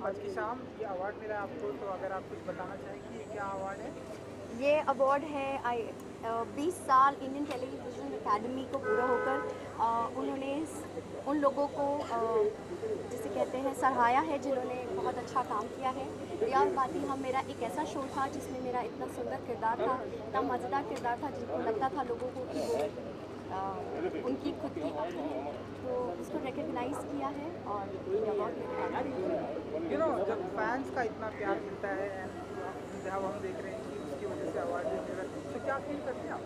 आज की शाम ये अवार्ड मिला आपको, तो अगर आप कुछ बताना चाहेंगे ये क्या अवार्ड है? ये अवार्ड है 20 साल इंडियन टेलीविज़न एकेडमी को पूरा होकर उन्होंने उन लोगों को जिसे कहते हैं सराहाया है जिन्होंने बहुत अच्छा काम किया है। रियाज बाती हम मेरा एक ऐसा शो था जिसमें मेरा इतना सुंदर किरदार था, इतना मज़ेदार किरदार था जिनको लगता था लोगों को कि वो उनकी खुद की अपनी है, तो उसको रिकग्नाइज़ किया है और ये अवार्ड यू नो जब फैंस का इतना प्यार मिलता है and जब हम देख रहे हैं कि उसकी वजह से अवार्ड भी मिल रहा है, तो क्या फील करते हैं आप?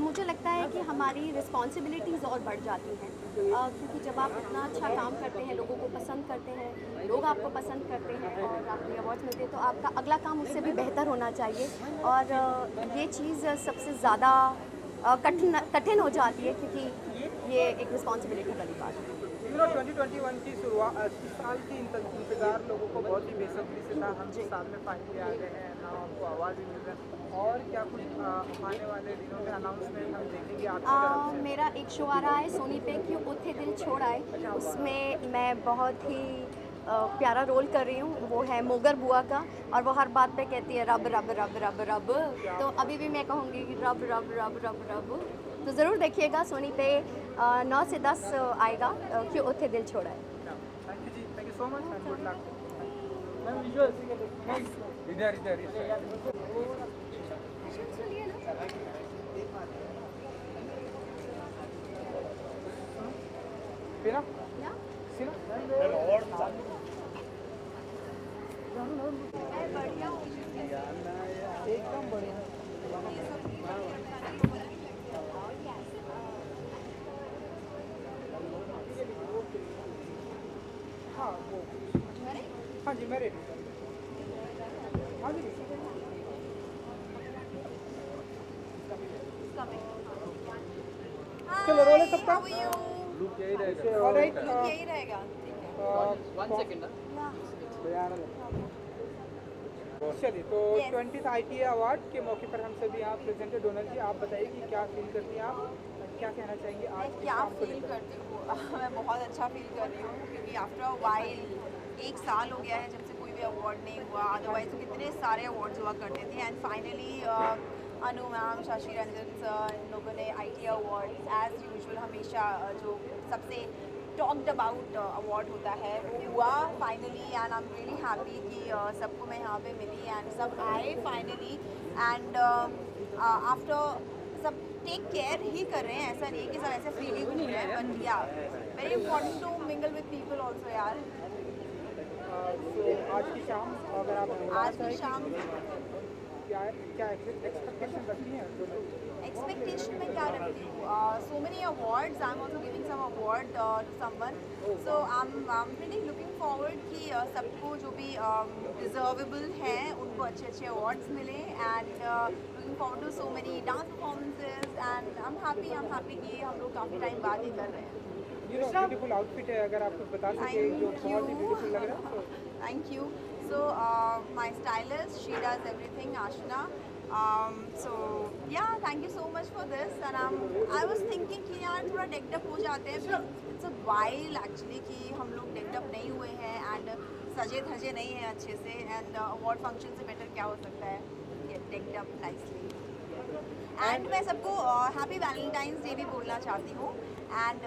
मुझे लगता है कि हमारी रिस्पॉन्सिबिलिटीज़ और बढ़ जाती हैं, क्योंकि जब आप इतना अच्छा काम करते हैं, लोगों को पसंद करते हैं, लोग आपको पसंद करते हैं और आपको अवार्ड्स मिलते हैं, तो आपका अगला काम उससे भी बेहतर होना चाहिए। और ये चीज़ सबसे ज़्यादा कठिन हो जाती है, क्योंकि ये एक रिस्पॉन्सिबिलिटी वाली बात है। यू नो 2021 की शुरुआत, इस साल की इंतजार लोगों को बहुत ही बेसब्री से था। हम इस साल में फाइनली आ गए हैं ना, आपको अवार्ड भी मिल रहा है और क्या कुछ आने वाले दिनों में अनाउंसमेंट हम देखेंगे आपकी तरफ से? मेरा एक शो आ रहा है सोनी पे, क्यों उथे दिल छोड़ आए, उसमें मैं बहुत ही प्यारा रोल कर रही हूँ। वो है मोगर बुआ का, और वो हर बात पे कहती है रब रब रब रब रब, तो अभी भी मैं कहूँगी रब रब रब रब रब। तो ज़रूर देखिएगा, सोनी पे 9 से 10 आएगा, क्यों उथे दिल छोड़ आए। थैंक यू जी, thank you so much and good luck. इधर इधर Pina? Sina? एकदम बढ़िया। हाँ वो, हाँ जी मैं रेडी। हाँ जी चलो रोल है सबका। लुक यही रहेगा। ऑलराइट, यही रहेगा। वन सेकंड ना। चलिए, तो 20th ITA अवार्ड के मौके पर हम सभी यहाँ प्रेजेंट है। डोनल जी, आप बताइए कि क्या फील करती हैं आप, क्या कहना चाहेंगे आज मैं की क्या शाम को फील लेकर? करती हूँ मैं बहुत अच्छा फील कर रही हूँ, क्योंकि आफ्टर अ वाइल 1 साल हो गया है जब से कोई भी अवार्ड नहीं हुआ। अदरवाइज तो कितने सारे अवार्ड्स हुआ करते थे, and finally Anu ma'am, Shashi Ranjan sir, इन लोगों ने ITA अवार्ड एज यूजुअल हमेशा जो सबसे टॉक्ड अबाउट अवार्ड होता है वो हुआ finally, and I am really happy कि सबको मैं यहाँ पे मिली एंड सब आए फाइनली। एंड आफ्टर सब टेक केयर ही कर रहे हैं, ऐसा नहीं कि सब ऐसे फ्रीली घूम रहे हैं, but yeah very important to mingle with people also यार। तो आज की शाम अगर आप आज की शाम क्या क्या एक्सपेक्टेशन रखती हैं दोनों? एक्सपेक्टेशन में क्या रखती हूँ, so many awards, I am also giving some award to someone, so I am really looking forward कि सबको जो भी डिजर्वेबल हैं उनको अच्छे अच्छे अवार्ड्स मिले, and looking forward to so many dance performances, and I am happy कि हम लोग काफ़ी टाइम बाद ही कर रहे हैं। ये ब्यूटीफुल आउटफिट है, अगर आप कुछ बता सके जो बहुत ही ब्यूटीफुल लग रहा है। Thank you. So my stylist, she does everything, Ashna. So yeah, thank you so much for this. And I was thinking कि यार थोड़ा decked up हो जाते हैं, it's a while actually कि हम लोग decked up नहीं हुए हैं and सजे धजे नहीं हैं अच्छे से, and award function से better क्या हो सकता है, get decked up nicely. And मैं सबको हैप्पी वैलेंटाइंस डे भी बोलना चाहती हूँ, and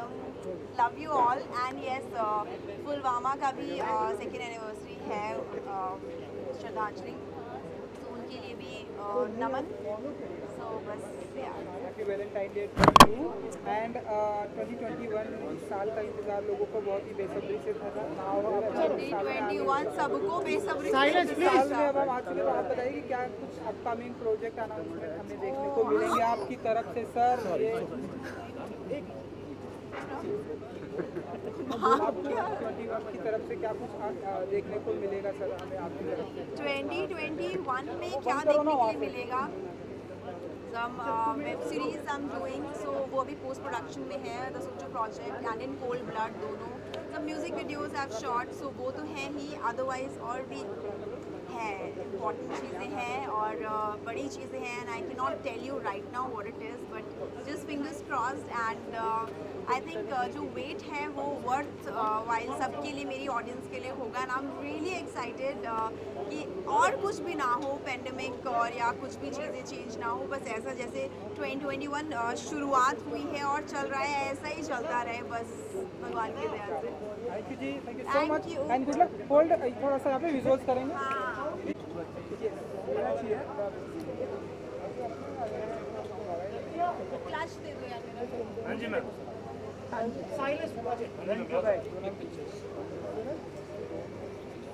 love you all. And yes, Pulwama का भी 2nd एनिवर्सरी है, श्रद्धांजलि, तो उनके लिए भी नमन। सो बस happy Valentine day to you. And 2021 साल का इंतजार लोगों को बहुत ही बेसब्री से था। 2021 सबको बेसब्री साल में अब हम आ चुके, तो आप बताइए कि क्या कुछ अपकमिंग प्रोजेक्ट अनाउंसमेंट हमें देखने को मिलेंगे आपकी तरफ से सर? ये एक 2021 की तरफ से क्या कुछ देखने को मिलेगा सर हमें आपकी तरफ से? 2021 में क्या देखने के लिए मिलेगा? some web series I'm doing, so वो अभी post production में है, The Socho Project and In Cold Blood दोनों। some music videos I've shot, so वो तो हैं ही, otherwise और भी है, इम्पॉर्टेंट चीज़ें हैं और बड़ी चीज़ें हैं and I can not tell you right now what it is but just fingers crossed and I think जो वेट है वो वर्थ वाइल सबके लिए, मेरी ऑडियंस के लिए होगा and I am really excited कि और कुछ भी ना हो पेंडेमिक और या कुछ भी चीज़ें चेंज ना हो, बस ऐसा जैसे 2021 शुरुआत हुई है और चल रहा है ऐसा ही चलता रहे बस भगवान की दया से। थैंक यू जी, thank you so Thank much you. And good luck. Hold थोड़ा सा यहाँ पे विजुअल्स करेंगे। हाँ क्लच दे दो यार मेरा। हाँ जी मैम।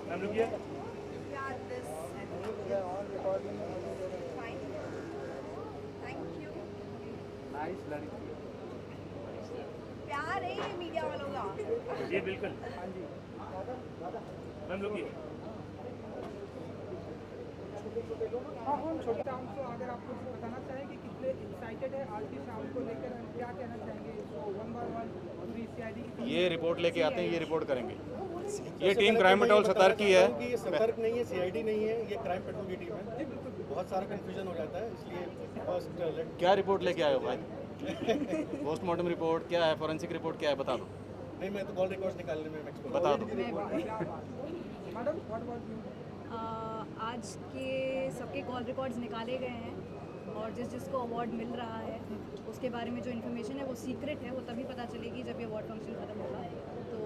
मैम रुकिए। Yeah, this fine. Thank you. Nice लड़की। प्यार है ये मीडिया वालों का। जी बिल्कुल। हाँ जी। मैम रुकिए। हाँ हम छोटे शाम को अगर आपको बताना चाहें कि कितने एक्साइटेड है आज की शाम को लेकर, क्या कहना चाहेंगे? तो 1 by 1 पूरी CID की ये रिपोर्ट लेके आते हैं, ये रिपोर्ट करेंगे। ये टीम क्राइम पेट्रोल सतर्क की है। कि ये सतर्क नहीं है, CID नहीं है, ये क्राइम पेट्रोल की टीम है। बहुत सारा कंफ्यूजन हो जाता है, इसलिए फर्स्ट क्या रिपोर्ट लेके आए हो भाई? पोस्टमार्टम रिपोर्ट क्या है, फॉरेंसिक रिपोर्ट क्या है, बता दो। नहीं, मैं तो कॉल रिकॉर्ड्स निकालने में एक्सपर्ट बता दो। Madam what about you? आज के सबके कॉल रिकॉर्ड्स निकाले गए हैं और जिस जिसको अवार्ड मिल रहा है उसके बारे में जो इन्फॉर्मेशन है वो सीक्रेट है, वो तभी पता चलेगी जब ये अवार्ड फंक्शन ख़त्म होगा। तो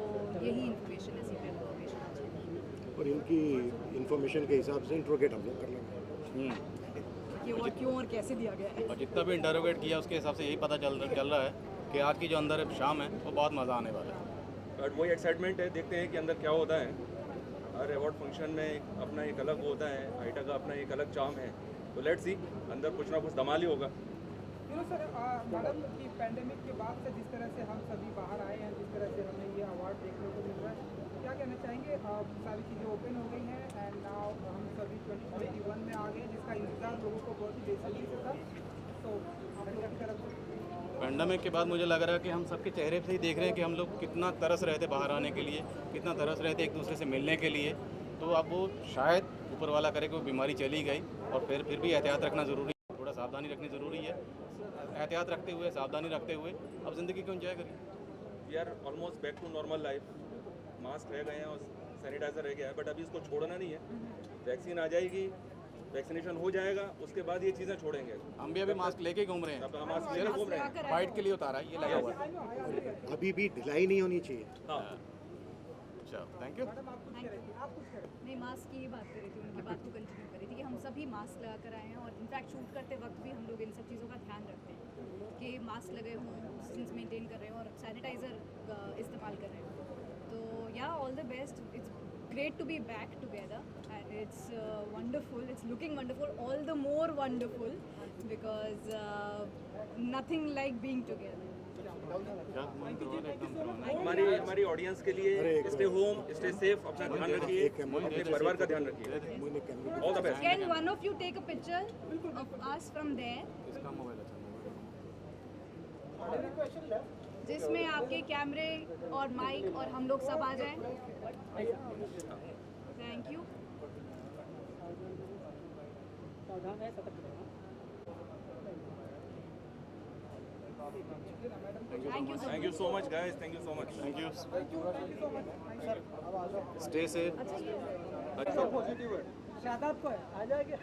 यही इन्फॉर्मेशन है, सीक्रेट इन्फॉर्मेशन आज की। और इनकी इन्फॉर्मेशन के हिसाब से इंट्रोगेट हम लोग कर लेंगे कि अवार्ड क्यों और कैसे दिया गया है। और जितना भी इंटरोगेट किया उसके हिसाब से यही पता चल रहा है कि आज की जो अंदर शाम है वो बहुत मज़ा आने वाला है। बट वही एक्साइटमेंट है, देखते हैं कि अंदर क्या होता है। हर अवार्ड फंक्शन में अपना एक अलग वो होता है, आइटा का अपना एक अलग चार्म है, तो लेट्स सी अंदर कुछ ना कुछ धमाल ही होगा। सर मैडम की पैंडेमिक के बाद से जिस तरह से हम सभी बाहर आए हैं, जिस तरह से हमें ये अवार्ड देखने को मिल रहा है, क्या कहना चाहेंगे? सारी चीज़ें ओपन हो गई हैं एंड नाउ हम सभी 2021 में आ गए, जिसका इंतजार लोगों को बहुत ही बेसब्री से था। तो आप लोगों की तरफ से पैंडेमिक के बाद मुझे लग रहा है कि हम सबके चेहरे से ही देख रहे हैं कि हम लोग कितना तरस रहे थे बाहर आने के लिए, कितना तरस रहे थे एक दूसरे से मिलने के लिए। तो अब वो शायद ऊपर वाला करे कि वो बीमारी चली गई और फिर भी एहतियात रखना ज़रूरी है, थोड़ा सावधानी रखनी ज़रूरी है। एहतियात रखते हुए, सावधानी रखते हुए अब ज़िंदगी को एंजॉय करिए। We are almost back to normal life. Mask रह गए हैं और सैनिटाइजर रह गया है, बट अभी इसको छोड़ना नहीं है। वैक्सीन आ जाएगी, वैक्सीनेशन हो जाएगा, उसके बाद ये चीज़ें छोड़ेंगे। हम भी अभी मास्क लेके घूम रहे अब हैं, हम मास्क लेकर घूम रहे हैं। फाइट के लिए उतारा है, ये लगा हुआ है। अभी भी ढिलाई नहीं होनी चाहिए। हाँ अच्छा, थैंक यू। नहीं, मास्क की ही बात कर रही थी, उनकी बात को कंटिन्यू कर रही थी कि हम सभी मास्क लगा कर आए हैं और इनफैक्ट शूट करते वक्त भी हम लोग इन सब चीज़ों का ध्यान रखते हैं कि मास्क लगे हों, डिस्टेंस मेंटेन कर रहे हो और सैनिटाइज़र इस्तेमाल कर रहे हो। तो या all the best, it's great to be back together and it's wonderful, it's looking wonderful, all the more wonderful because nothing like being together. हमारी ऑडियंस के लिए स्टे होम, स्टे सेफ, अपना ध्यान रखिए, अपने परिवार का ध्यान रखिए। All the best. Can one of you take a picture of us from there इसका मोबाइल जिसमें आपके कैमरे और माइक और हम लोग सब आ जाएं? Thank you. Thank you so much guys, thank you so much. Thank you. Stay safe. Shadab को है, आ जाएगा।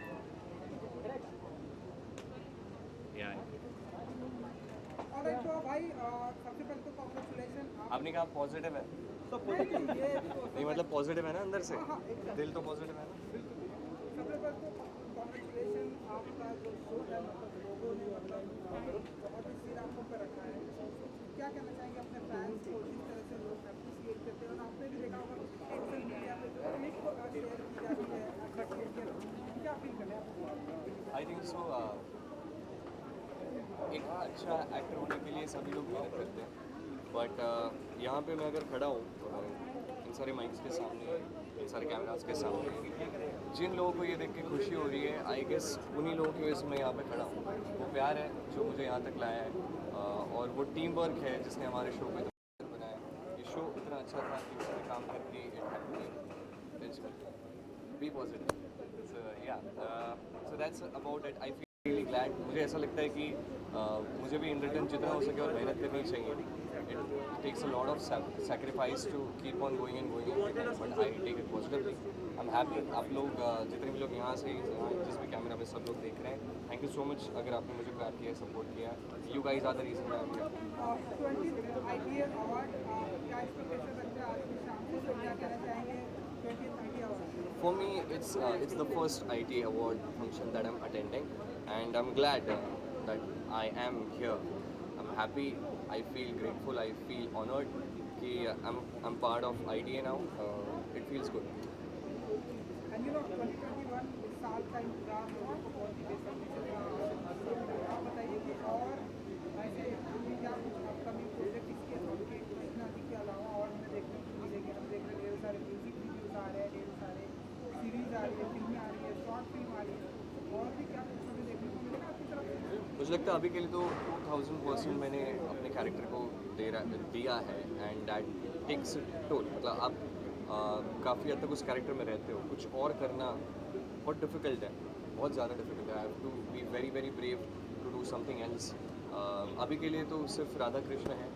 और एक तो भाई सबसे पहले तो कांग्रेचुलेशन। आपने कहा पॉजिटिव है, नहीं मतलब पॉजिटिव है ना अंदर से, दिल तो पॉजिटिव है ना। सबसे पहले तो कांग्रेचुलेशन, आपका जो शो है मतलब लोगों ने मतलब बहुत ही सीन आपको पे रखा है। क्या कहना चाहेंगे अपने फैंस को, जिस तरह से लोग अप्रिशिएट करते हैं? और आपने भी देखा होगा सोशल मीडिया पे जो क्लिप शेयर की जाती है, क्या फील करें आप? आई थिंक सो एक अच्छा एक्टर होने के लिए सभी लोग मेहनत करते हैं, बट यहाँ पे मैं अगर खड़ा हूँ इन सारे माइक्स के सामने, इन सारे कैमरास के सामने, जिन लोगों को ये देख के खुशी हो रही है, आई गेस उन्हीं लोगों की वजह से मैं यहाँ पे खड़ा हूँ। वो प्यार है जो मुझे यहाँ तक लाया है और वो टीम वर्क है जिसने हमारे शो को इतना बनाया। ये शो इतना अच्छा था कि उसमें काम करके be positive. So that's about it. I feel really glad. मुझे ऐसा लगता है कि मुझे भी इन रिटर्न जितना हो सके और मेहनत करनी चाहिए. It takes a lot of sacrifice to keep on going and going, but I take it positively. I'm happy. आप लोग जितने भी लोग यहाँ से जिस भी कैमरा में सब लोग देख रहे हैं, थैंक यू सो मच. अगर आपने मुझे प्यार किया, सपोर्ट किया, you guys are the reason why I'm here. 20th ITA award क्या एक्सपेक्टेशन रखते हैं आज की शाम से, तो क्या कहना चाहेंगे 20th ITA award? For me, it's the first ITA award function that I'm attending, and I'm glad that I am here. I'm happy. I feel grateful. I feel honored. कि I'm part of ITA now. It feels good. And you know 2021 इस साल का इंतजार लोगों को बहुत ही बेसब्री से आप बताइए कि और ऐसे क्या कुछ अपकमिंग प्रोजेक्ट इसके आपके कृष्णा जी के अलावा और हमें देखने को मिलेंगे? हम देख रहे हैं ढेर सारे म्यूजिक वीडियोस आ रहे हैं, ढेर सारे सीरीज आ रही है, फिल्में आ रही है, शॉर्ट फिल्म आ रही है, और भी क्या कुछ हमें देखने को मिलेगा आपकी तरफ से? मुझे लगता है अभी के लिए तो 1000% मैंने अपने कैरेक्टर को दिया है, एंड दैट टेक्स टोल. मतलब आप काफ़ी हद तक उस कैरेक्टर में रहते हो, कुछ और करना बहुत डिफ़िकल्ट है, बहुत ज़्यादा डिफ़िकल्ट है. I have to be very very brave to do something else. अभी के लिए तो सिर्फ राधा कृष्ण है,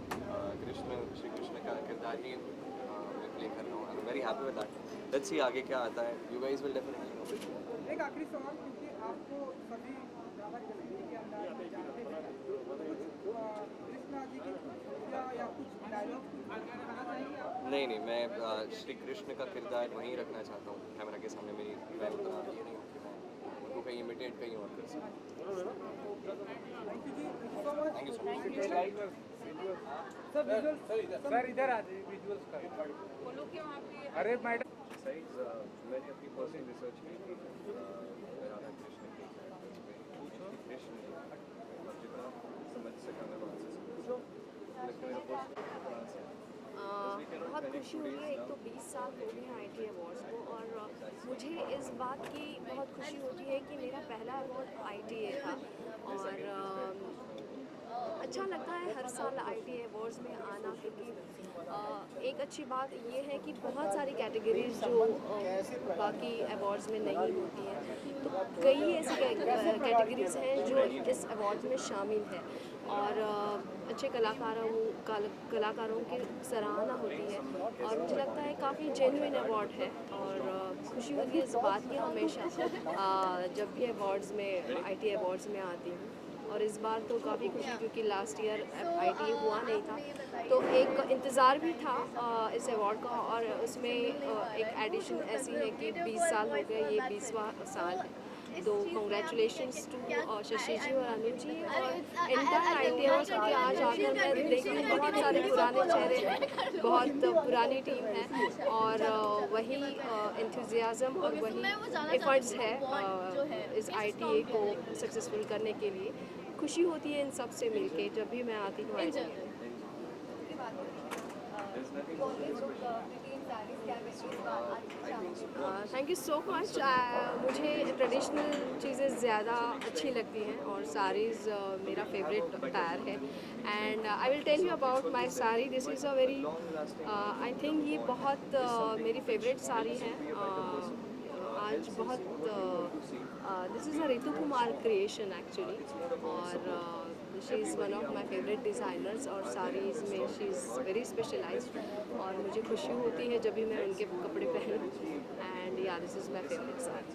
श्री कृष्ण का किरदार ही मैं प्ले कर रहा हूँ. I am very happy with that. Let's see आगे क्या आता है. You guys will definitely know. एक आखिरी सवाल, क्योंकि आपको सभी राधा कृष्ण जी के अंदर में जानते हैं, कुछ कृष्णा जी की या कुछ डायलॉग कहना चाहेंगे आप? नहीं, मैं श्री कृष्ण का किरदार वहीं रखना चाहता हूँ कैमरा के सामने. मैं उतना ये नहीं हूँ कि मैं उनको कहीं इमिटेट कहीं और कर सकूँ. Thank you so much. Sir इधर आ जाइए, विजुअल्स का बोलो कि वहाँ पे. अरे मैडम मैंने अपनी पर्सनल रिसर्च की थी राधा कृष्ण के कृष्ण जितना समझ सका मैं वहाँ से बहुत खुशी हुई है. एक तो 20 साल हो गए हैं ITA अवार्ड्स को, और मुझे इस बात की बहुत खुशी होती है कि मेरा पहला अवार्ड ITA था, और अच्छा लगता है हर साल ITA अवार्ड्स में आना, क्योंकि एक अच्छी बात ये है कि बहुत सारी कैटेगरीज जो बाकी अवार्ड्स में नहीं होती हैं, तो कई ऐसी कैटेगरीज हैं जो इस अवार्ड में शामिल है, और अच्छे कलाकारों की सराहना होती है, और मुझे लगता है काफ़ी जेन्युइन अवार्ड है. और खुशी होती है इस बात की हमेशा जब भी अवार्ड्स में ITA अवार्ड्स में आती हूँ. और इस बार तो काफ़ी खुशी, क्योंकि लास्ट ईयर ITA हुआ नहीं था, तो एक इंतज़ार भी था इस अवार्ड का, और उसमें एक एडिशन ऐसी है कि 20 साल हो गए, ये 20वां साल है. तो कॉन्ग्रेचुलेशंस टू शशि जी और अनुज जी और इंटायर ITA अवार्ड्स, क्योंकि आज आकर मैं देखी बहुत सारे पुराने चेहरे हैं, बहुत पुरानी टीम है, और वही एंथुजियाज़म और वही एफर्ट्स है इस ITA को सक्सेसफुल करने के लिए. खुशी होती है इन सब से मिलके जब भी मैं आती हूँ ITA. Thank you so much. मुझे ट्रेडिशनल चीज़ें ज़्यादा अच्छी लगती हैं, और साड़ीज़ मेरा फेवरेट अटायर है. And I will tell you about my sari. This is a very I think ये बहुत मेरी फेवरेट साड़ी है. आज बहुत this is a Ritu Kumar creation actually, और she is one of my favourite designers, और साड़ीज़ में शी इज़ वेरी स्पेशलाइज्ड, और मुझे खुशी होती है जब भी मैं उनके कपड़े पहनूँ. एंड या this is my favourite sari.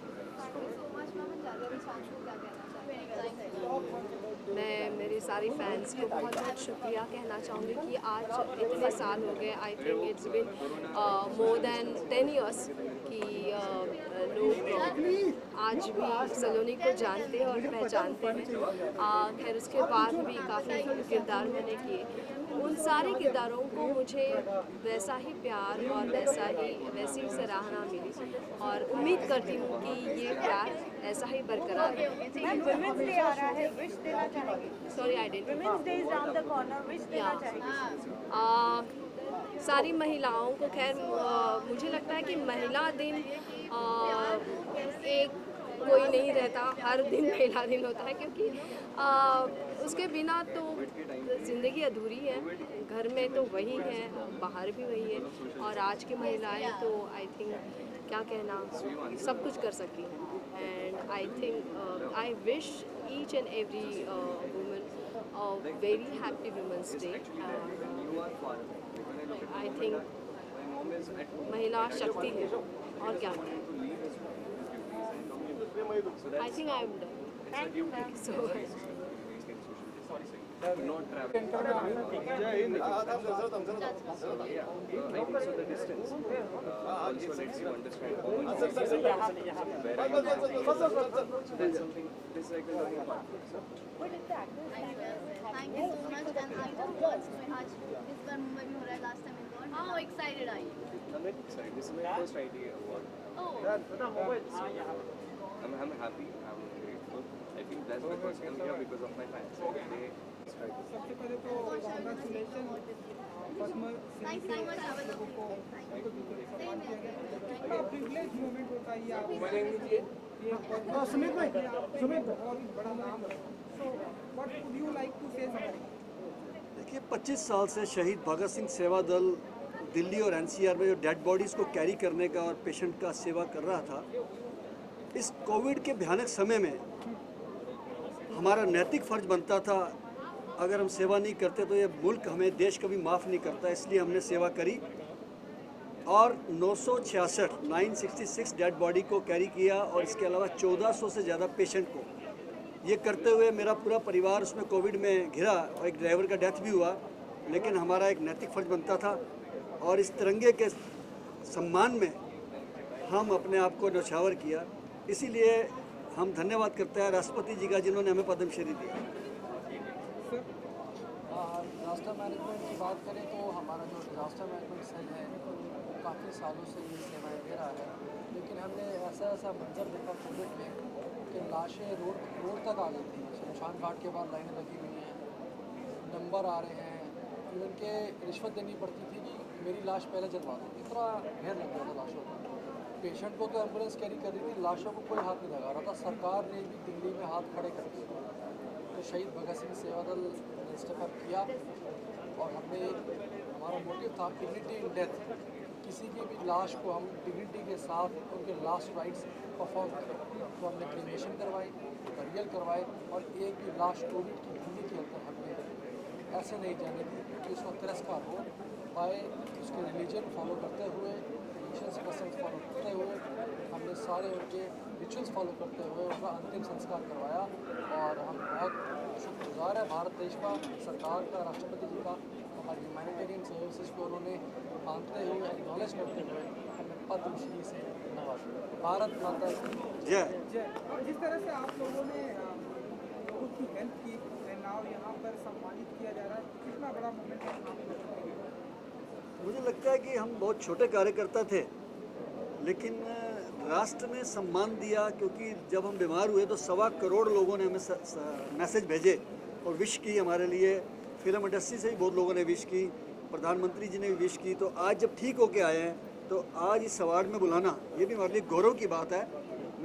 मैं मेरे सारी फैंस को बहुत बहुत शुक्रिया कहना चाहूँगी कि आज इतने साल हो गए. I think it's been more than 10 years कि लोग आज भी सलोनी को जानते हैं और पहचानते हैं. खैर उसके बाद भी काफ़ी किरदार मैंने किए. उन सारे किरदारों को मुझे वैसा ही प्यार और वैसी ही सराहना मिली, और उम्मीद करती हूँ कि ये प्यार ऐसा ही बरकरार है. Sorry I didn't. सारी महिलाओं को, खैर मुझे लगता है कि महिला दिन एक कोई नहीं रहता, हर दिन महिला दिन होता है, क्योंकि उसके बिना तो ज़िंदगी अधूरी है, घर में तो वही है, बाहर भी वही है, और आज की महिलाएं तो आई थिंक क्या कहना, सब कुछ कर सकती हैं. And I think I wish each and every woman a very happy Women's Day. I think महिला शक्ति है और क्या है. I think I am done. Thank you so much. not travel. I think so the distance also lets you understand how much where I am. So that's something this cycle learning part. Thank you so much. And I was आज इस बार मुंबई में हो रहा है, last time Indore. How excited are you? I'm very excited. This is my first idea award. Oh. I'm happy. I'm grateful. I think that's because I'm here because of my fans. They सबसे पहले तो congratulation Padma thank you so much. Have a lovely बड़ा privilege moment होता है ये सुमित भाई, सुमित बहुत बड़ा नाम है. So what would you like to say something? देखिए 25 साल से शहीद भगत सिंह सेवा दल दिल्ली और एनसीआर में जो डेड बॉडीज़ को कैरी करने का और पेशेंट का सेवा कर रहा था, इस कोविड के भयानक समय में हमारा नैतिक फ़र्ज बनता था, अगर हम सेवा नहीं करते तो ये मुल्क हमें, देश कभी माफ़ नहीं करता. इसलिए हमने सेवा करी और 966 डेड बॉडी को कैरी किया और इसके अलावा 1400 से ज़्यादा पेशेंट को. ये करते हुए मेरा पूरा परिवार उसमें कोविड में घिरा और एक ड्राइवर का डेथ भी हुआ, लेकिन हमारा एक नैतिक फ़र्ज बनता था और इस तिरंगे के सम्मान में हम अपने आप को न्यौछावर किया. इसीलिए हम धन्यवाद करते हैं राष्ट्रपति जी का, जिन्होंने हमें पद्मश्री दिया. डिज़ास्टर मैनेजमेंट की बात करें तो हमारा जो डिज़ास्टर मैनेजमेंट सेल है काफ़ी सालों से ये सेवाएं दे रहा है, लेकिन हमने ऐसा मंजर देखा कोविड में कि लाशें रोड तक आ गई थी. शमशान घाट के बाद लाइनें लगी हुई हैं, नंबर आ रहे हैं, इवन के रिश्वत देनी पड़ती थी कि मेरी लाश पहले जलवा दो. इतना ढेर लग गया था लाशों का. पेशेंट को तो एम्बुलेंस कैरी कर रही थी, लाशों को कोई हाथ नहीं लगा रहा था. सरकार ने भी दिल्ली में हाथ खड़े कर दिए. तो शहीद भगत सिंह सेवा दल ने स्टेप अप किया और हमने हमारा मोटिव था डिग्निटी इन डेथ. किसी की भी लाश को हम डिग्निटी के साथ उनके लास्ट राइट्स परफॉर्म करें. तो हमने क्रीमेशन करवाई, बरियल करवाए और एक भी लाश कोविड की दिल्ली के अंदर हमने ऐसे नहीं जाने दी कि उसका तिरस्कार हो पाए. उसके रिलीजन फॉलो करते हुए, रिलीजियस पर्सन फॉलो करते हुए, हमने सारे उनके रिचुअल्स फॉलो करते हुए उनका अंतिम संस्कार करवाया. और हम बहुत शुक्रगुजार है भारत देश का, सरकार का, राष्ट्रपति जी का, हमारी ह्यूमैनिटेरियन सर्विसेज को उन्होंने मानते हुए, एक्नॉलेज करते हुए हमें पद्मश्री से नवाजा. भारत माता की जय. जिस तरह से आप लोगों ने लोगों की हेल्प की, नाव यहाँ पर सम्मानित किया जा रहा है, कितना बड़ा मोमेंट है आप लोगों के लिए? मुझे लगता है कि हम बहुत छोटे कार्यकर्ता थे, लेकिन राष्ट्र ने सम्मान दिया, क्योंकि जब हम बीमार हुए तो 1.25 करोड़ लोगों ने हमें मैसेज भेजे और विश की हमारे लिए. फिल्म इंडस्ट्री से भी बहुत लोगों ने विश की, प्रधानमंत्री जी ने भी विश की. तो आज जब ठीक होके आए हैं तो आज इस अवार्ड में बुलाना ये भी हमारे लिए गौरव की बात है.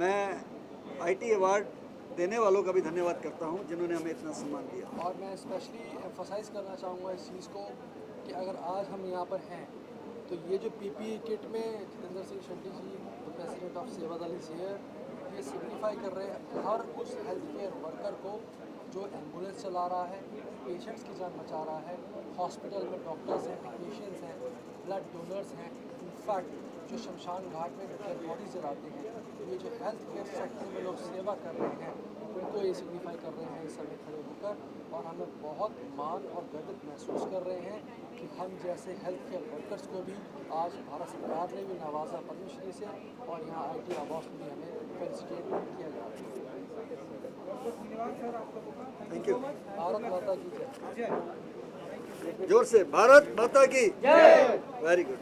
मैं IT अवार्ड देने वालों का भी धन्यवाद करता हूं, जिन्होंने हमें इतना सम्मान दिया. और मैं स्पेशली एम्फसाइज़ करना चाहूँगा इस चीज़ को कि अगर आज हम यहाँ पर हैं तो ये जो PPE किट में जितेंद्र सिंह शेट्टी जी, प्रेसिडेंट ऑफ सेवा दल इज हियर, ये सिग्निफाई कर रहे हैं हर उस हेल्थ केयर वर्कर को जो एम्बुलेंस चला रहा है, पेशेंट्स की जान बचा रहा है. हॉस्पिटल में डॉक्टर्स हैं, टेक्नीशियंस हैं, ब्लड डोनर्स हैं, इनफैक्ट जो शमशान घाट में डेड बॉडीज जलाते हैं, ये जो हेल्थ केयर सेक्टर में लोग सेवा कर रहे हैं उनको ये सिग्निफाई कर रहे हैं इस समय खड़े होकर. और हमें बहुत मान और गर्व महसूस कर रहे हैं कि हम जैसे हेल्थ केयर वर्कर्स को भी आज भारत सरकार ने भी नवाजा पद्मश्री से और यहाँ IT अवार्ड में हमें फेलिसिटेट किया जा रहा है. धन्यवाद सर आप लोगों का. Thank you. भारत माता की जय. जोर से भारत माता की जय. Very good.